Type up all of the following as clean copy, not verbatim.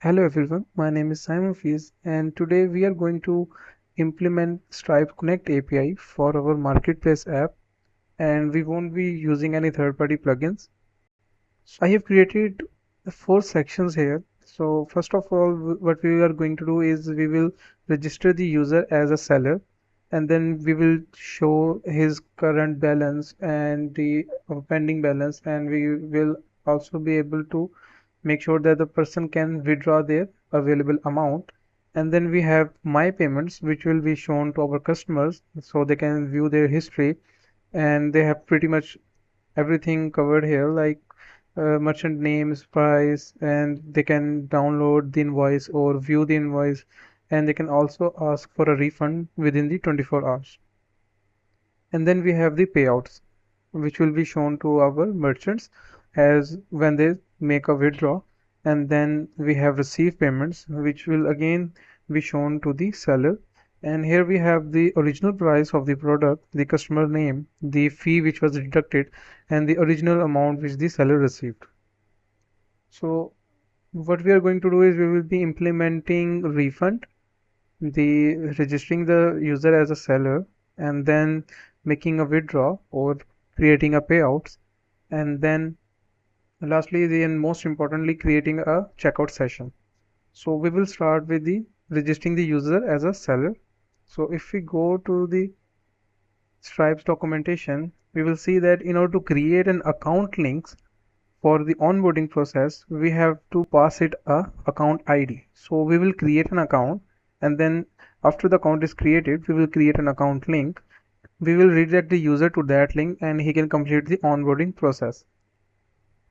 Hello everyone, my name is Simon Fees and today we are going to implement Stripe Connect API for our marketplace app, and we won't be using any third-party plugins. So I have created four sections here. So first of all, what we are going to do is we will register the user as a seller, and then we will show his current balance and the pending balance, and we will also be able to make sure that the person can withdraw their available amount. And then we have my payments, which will be shown to our customers so they can view their history, and they have pretty much everything covered here, like merchant names, price, and they can download the invoice or view the invoice, and they can also ask for a refund within the 24 hours. And then we have the payouts, which will be shown to our merchants as when they make a withdraw. And then we have receive payments, which will again be shown to the seller. And here we have the original price of the product, the customer name, the fee which was deducted, and the original amount which the seller received. So what we are going to do is we will be implementing refund, the registering the user as a seller, and then making a withdraw or creating a payouts, and then lastly and most importantly creating a checkout session. So we will start with the registering the user as a seller. So if we go to the Stripe's documentation, we will see that in order to create an account links for the onboarding process, we have to pass it a account ID. So we will create an account, and then after the account is created, we will create an account link. We will redirect the user to that link and he can complete the onboarding process.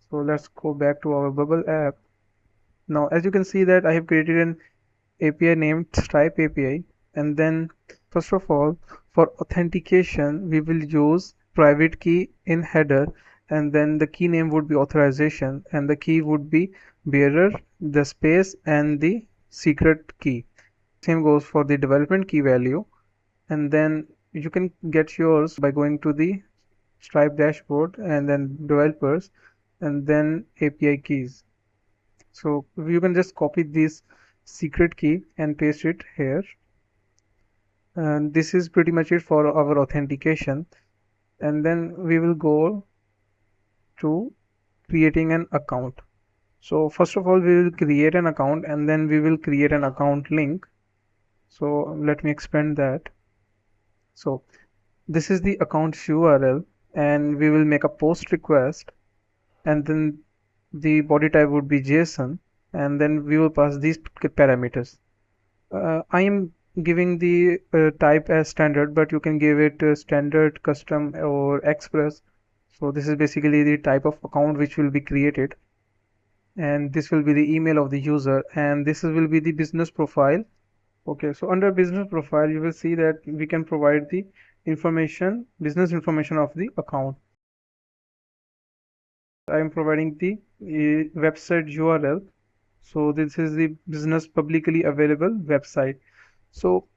So let's go back to our Bubble app. Now, as you can see that I have created an API named Stripe API, and then first of all, for authentication, we will use private key in header, and then the key name would be authorization, and the key would be bearer, the space, and the secret key. Same goes for the development key value, and then you can get yours by going to the Stripe dashboard and then developers and then API keys. So you can just copy this secret key and paste it here. And this is pretty much it for our authentication. And then we will go to creating an account. So first of all, we will create an account and then we will create an account link. So let me expand that. So this is the account URL, and we will make a post request, and then the body type would be JSON, and then we will pass these parameters. I am giving the type as standard, but you can give it standard, custom, or express. So this is basically the type of account which will be created, and this will be the email of the user, and this will be the business profile. Okay, so under business profile, you will see that we can provide the information, business information of the account. I am providing the website URL. So this is the business publicly available website. So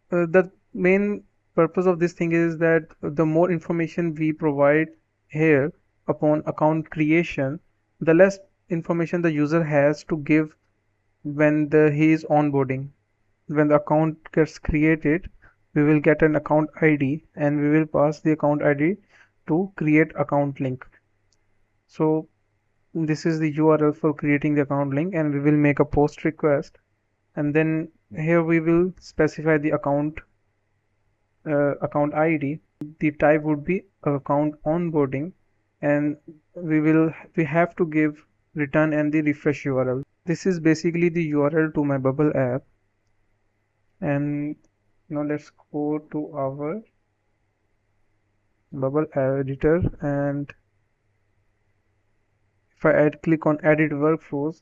the main purpose of this thing is that the more information we provide here upon account creation, the less information the user has to give when he is onboarding. When the account gets created, we will get an account ID and we will pass the account ID to create account link. So this is the URL for creating the account link, and we will make a post request, and then here we will specify the account ID. The type would be account onboarding, and we have to give return and the refresh URL. This is basically the URL to my Bubble app, and now let's go to our Bubble editor, and if I click on edit workflows,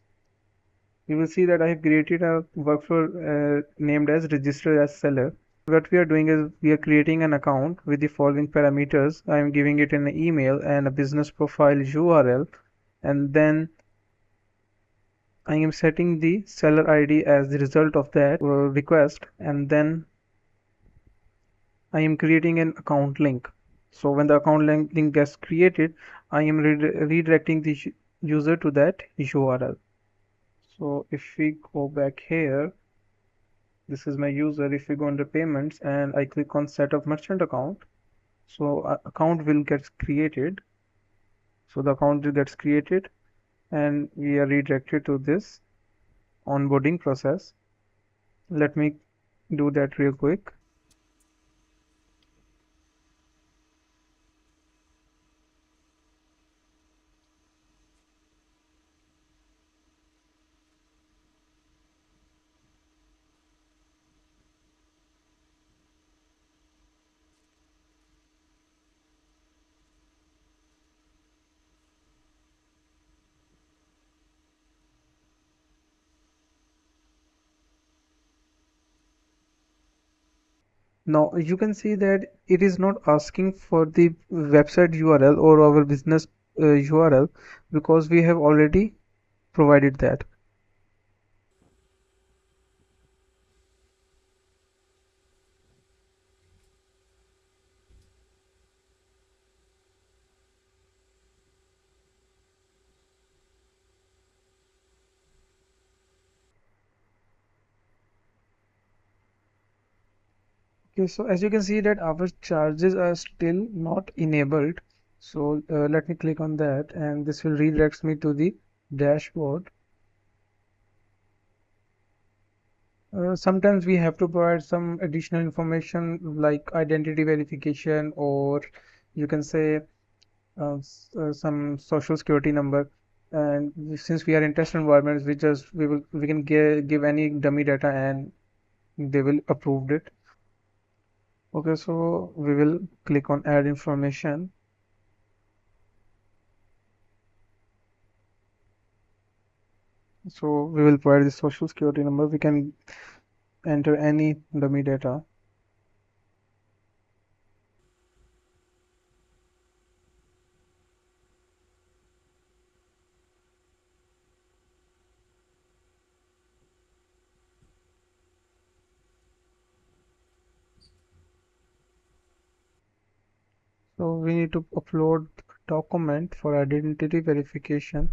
you will see that I have created a workflow named as register as seller. What we are doing is we are creating an account with the following parameters. I am giving it an email and a business profile URL, and then I am setting the seller ID as the result of that request, and then I am creating an account link. So when the account link gets created, I am redirecting the user to that URL. So if we go back here, this is my user. If we go under payments and I click on set up merchant account, so account will get created. So the account gets created and we are redirected to this onboarding process. Let me do that real quick. Now you can see that it is not asking for the website URL or our business URL because we have already provided that. Okay, so as you can see that our charges are still not enabled. So let me click on that and this will redirect me to the dashboard. Sometimes we have to provide some additional information like identity verification, or you can say some social security number. And since we are in test environments, we can give any dummy data and they will approve it. Okay, so we will click on add information. So we will provide the social security number. We can enter any dummy data. So we need to upload document for identity verification,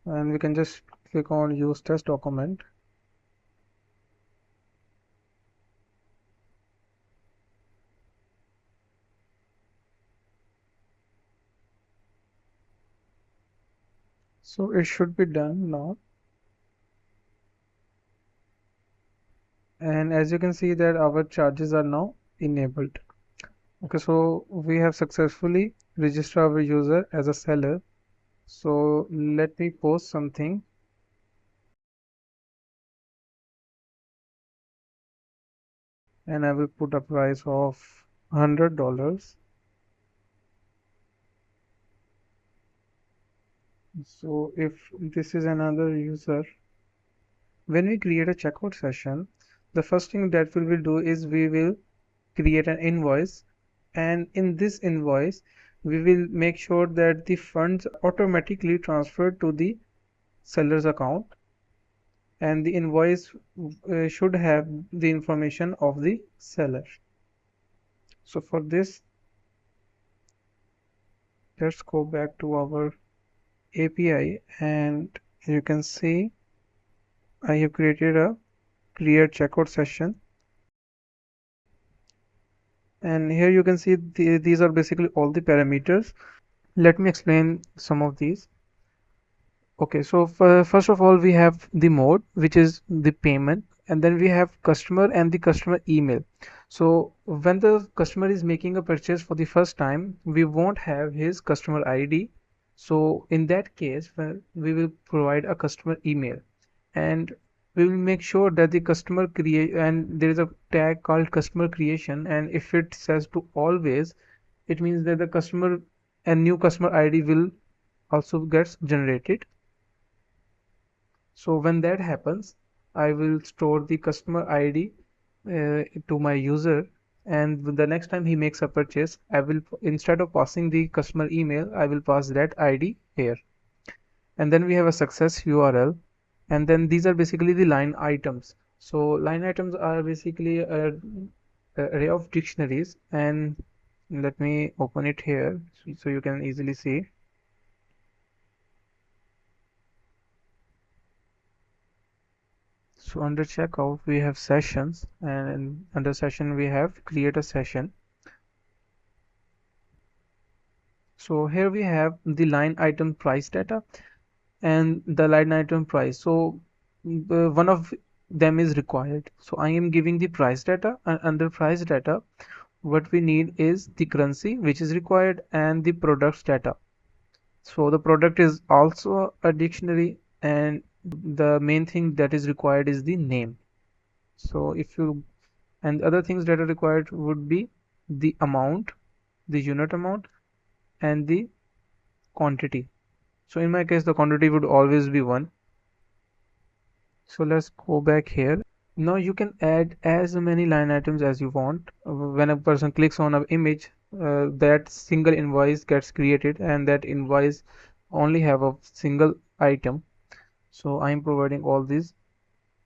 and we can just click on use test document. So it should be done now. And as you can see that our charges are now enabled. Okay, so we have successfully registered our user as a seller. So let me post something and I will put a price of $100. So if this is another user, when we create a checkout session, the first thing that we will do is we will create an invoice, and in this invoice we will make sure that the funds automatically transferred to the seller's account, and the invoice should have the information of the seller. So for this, let's go back to our API and you can see I have created a create checkout session, and here you can see these are basically all the parameters. Let me explain some of these. Okay, so first of all, we have the mode, which is the payment, and then we have customer and the customer email. So when the customer is making a purchase for the first time, we won't have his customer ID. So in that case, well, we will provide a customer email, and we will make sure that the customer create, and there is a tag called customer creation, and if it says to always, it means that the customer and new customer ID will also gets generated. So when that happens, I will store the customer ID to my user, and the next time he makes a purchase, I will, instead of passing the customer email, I will pass that ID here. And then we have a success URL, and then these are basically the line items. So line items are basically a array of dictionaries, and let me open it here so you can easily see. So under checkout we have sessions, and under session we have create a session. So here we have the line item price data and the line item price. So one of them is required. So I am giving the price data, and under price data what we need is the currency which is required and the products data. So the product is also a dictionary, and the main thing that is required is the name. So if you and other things that are required would be the amount, the unit amount, and the quantity. So in my case the quantity would always be 1. So let's go back here. Now you can add as many line items as you want. When a person clicks on an image, that single invoice gets created, and that invoice only have a single item. So I'm providing all these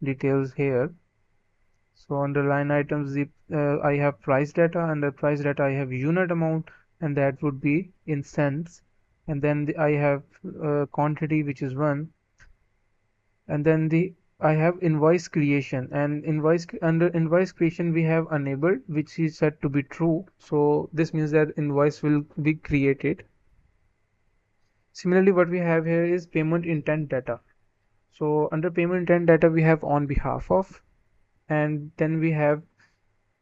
details here. So under line items, I have price data. Under price data, I have unit amount, and that would be in cents. And then I have quantity, which is 1. And then I have invoice creation, and under invoice creation we have enabled, which is set to be true. So this means that invoice will be created. Similarly, what we have here is payment intent data. So under payment intent data we have on behalf of, and then we have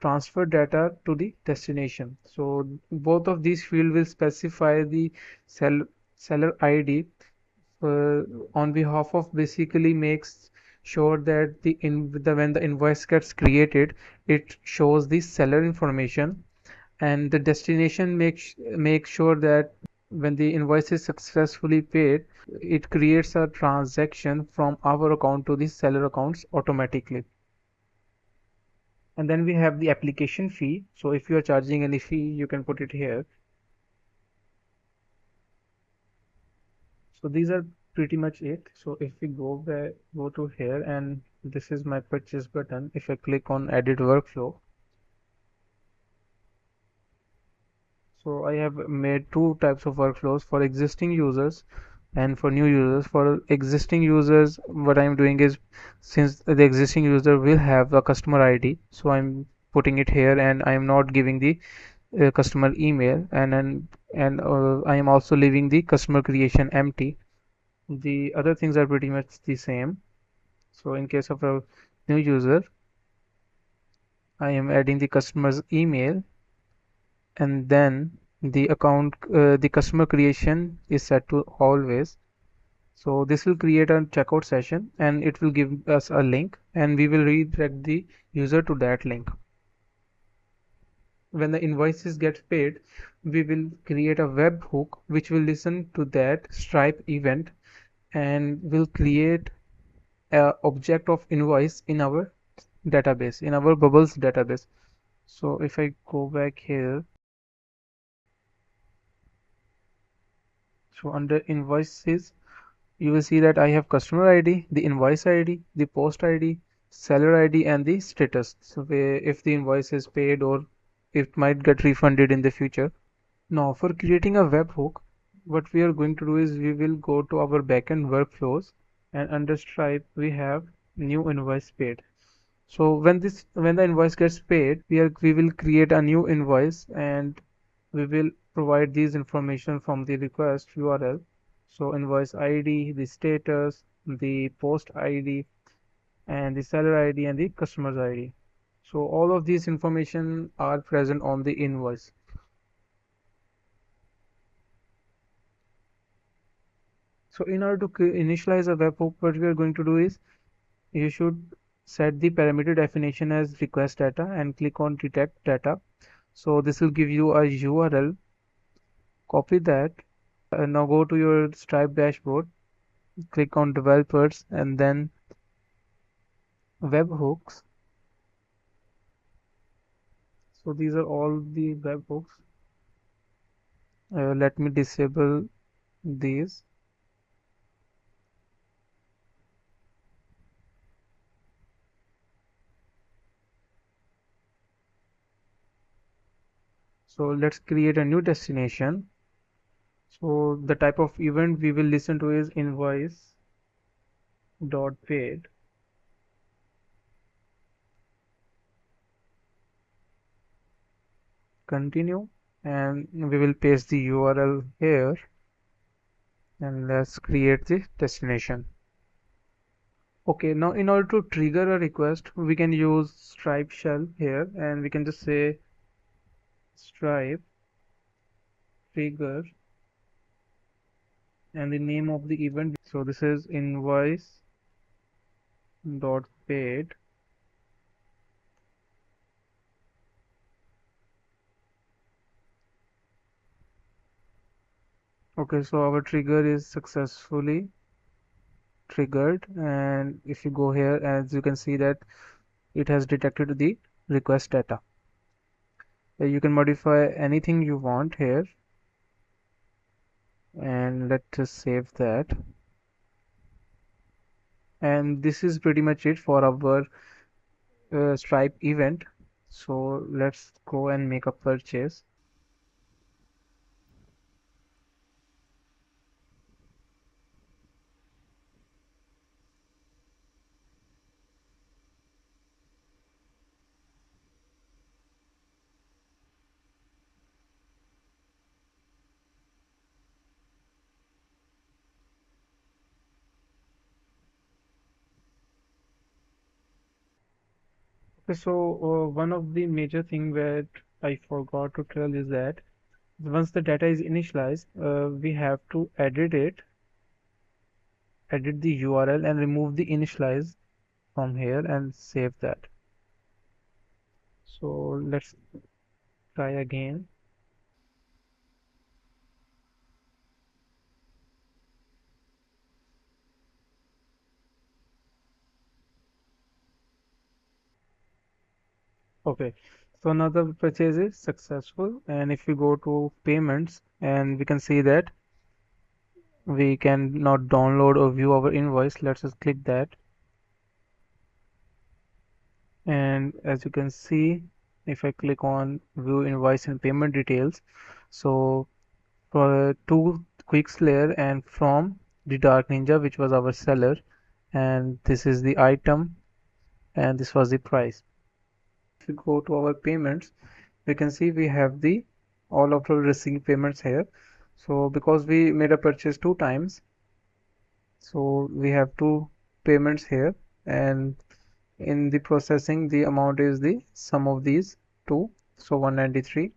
transfer data to the destination. So both of these field will specify the seller ID on behalf of, basically makes sure that when the invoice gets created, it shows the seller information, and the destination makes sure that when the invoice is successfully paid, it creates a transaction from our account to the seller accounts automatically. And then we have the application fee. So if you are charging any fee, you can put it here. So these are pretty much it. So if we go to here, and this is my purchase button. If I click on edit workflow, so I have made two types of workflows for existing users and for new users. For existing users, what I'm doing is, since the existing user will have a customer ID, so I'm putting it here, and I'm not giving the customer email, and I am also leaving the customer creation empty. The other things are pretty much the same. So in case of a new user, I am adding the customer's email, and then the customer creation is set to always. So this will create a checkout session, and it will give us a link, and we will redirect the user to that link. When the invoices get paid, we will create a webhook which will listen to that Stripe event, and will create a object of invoice in our database, in our bubbles database. So if I go back here, so under invoices, you will see that I have customer ID, the invoice ID, the post ID, seller ID, and the status. So if the invoice is paid, or it might get refunded in the future. Now for creating a webhook, what we are going to do is we will go to our backend workflows, and under Stripe we have new invoice paid. So when the invoice gets paid, we will create a new invoice, and we will provide these information from the request URL. So invoice ID, the status, the post ID, and the seller ID, and the customer's ID. So all of these information are present on the invoice. So in order to initialize a webhook, what we are going to do is, you should set the parameter definition as request data and click on detect data. So this will give you a URL. Copy that. Now go to your Stripe dashboard, click on developers, and then webhooks. So these are all the webhooks. Let me disable these. So let's create a new destination. So the type of event we will listen to is invoice dot paid. continue, and we will paste the URL here, and let's create the destination. Okay, now in order to trigger a request, we can use Stripe shell here, and we can just say Stripe trigger and the name of the event. So this is invoice dot paid. Okay, so our trigger is successfully triggered, and if you go here, as you can see that it has detected the request data. You can modify anything you want here, and let's just save that. And this is pretty much it for our Stripe event. So let's go and make a purchase. Okay, so one of the major thing that I forgot to tell is that once the data is initialized, we have to edit the URL and remove the initialize from here and save that. So let's try again. Okay, so now the purchase is successful, and if we go to payments, and we can see that we can not download or view our invoice. Let's just click that, and as you can see, if I click on view invoice and payment details, so for two quicks layer and from the Dark Ninja, which was our seller, and this is the item, and this was the price. If we go to our payments, we can see we have the all of our received payments here. So because we made a purchase two times, so we have two payments here, and in the processing the amount is the sum of these two, so 193.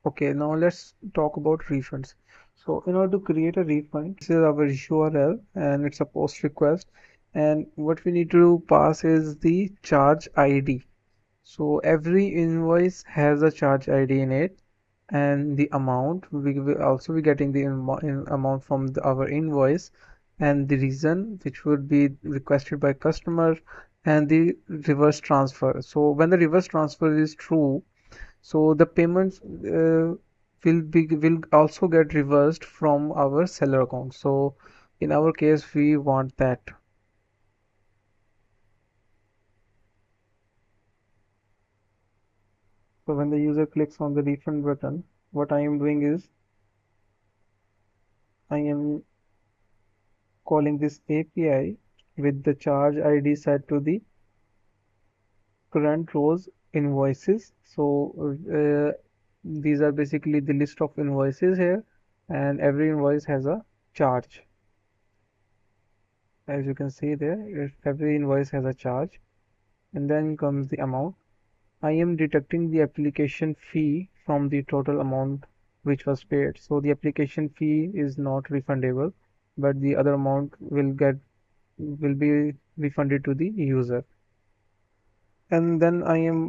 Okay, now let's talk about refunds. So in order to create a refund, this is our URL and it's a post request, and what we need to pass is the charge ID. So every invoice has a charge ID in it, and the amount we will also be getting the amount from our invoice, and the reason which would be requested by customer, and the reverse transfer. So when the reverse transfer is true, so the payments will also get reversed from our seller account. So in our case, we want that. So when the user clicks on the refund button, what I am doing is I am calling this API with the charge ID set to the current rows invoices. So these are basically the list of invoices here, and every invoice has a charge. As you can see there, every invoice has a charge, and then comes the amount. I am deducting the application fee from the total amount which was paid. So the application fee is not refundable, but the other amount will be refunded to the user. And then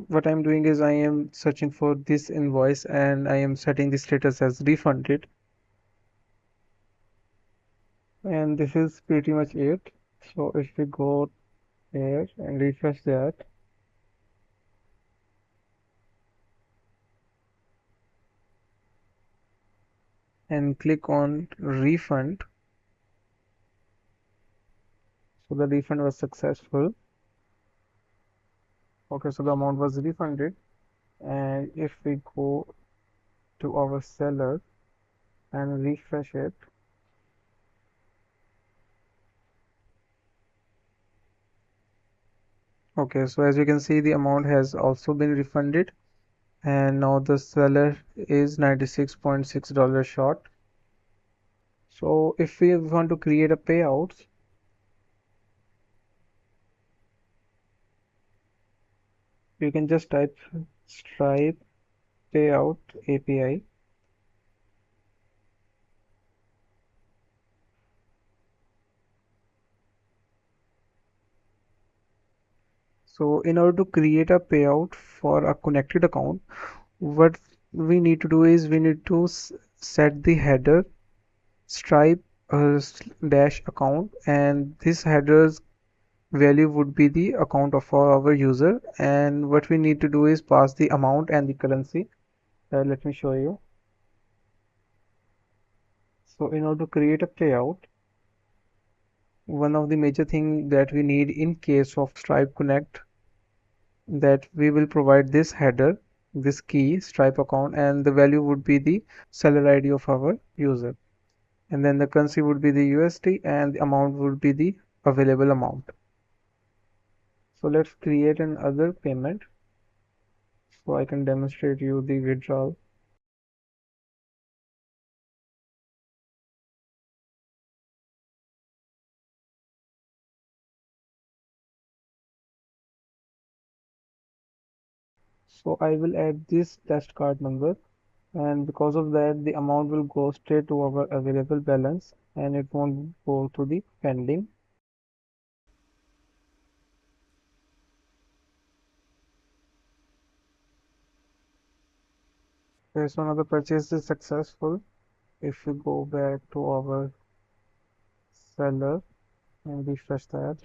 what I'm doing is I am searching for this invoice, and I am setting the status as refunded. And this is pretty much it. So if we go here and refresh that, and click on refund, so the refund was successful. Okay, so the amount was refunded. And if we go to our seller and refresh it, okay, so as you can see, the amount has also been refunded, and now the seller is $96.6 short. So if we want to create a payout, you can just type Stripe payout API. So in order to create a payout for a connected account, what we need to do is we need to set the header Stripe dash account, and this header's value would be the account of our user, and what we need to do is pass the amount and the currency. Let me show you. So in order to create a payout, one of the major thing that we need in case of Stripe Connect, that we will provide this header, this key Stripe account, and the value would be the seller ID of our user, and then the currency would be the USD and the amount would be the available amount. So let's create another payment so I can demonstrate you the withdrawal. So I will add this test card number, and because of that the amount will go straight to our available balance and it won't go to the pending. Okay, so now the purchase is successful. If we go back to our seller and refresh that,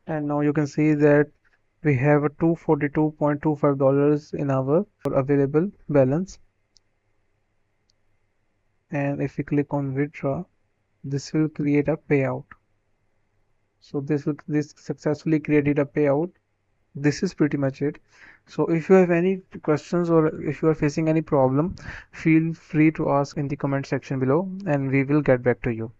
and now you can see that we have a $242.25 in our available balance, and if we click on withdraw, this will create a payout. So this successfully created a payout. This is pretty much it. So if you have any questions or if you are facing any problem, feel free to ask in the comment section below and we will get back to you.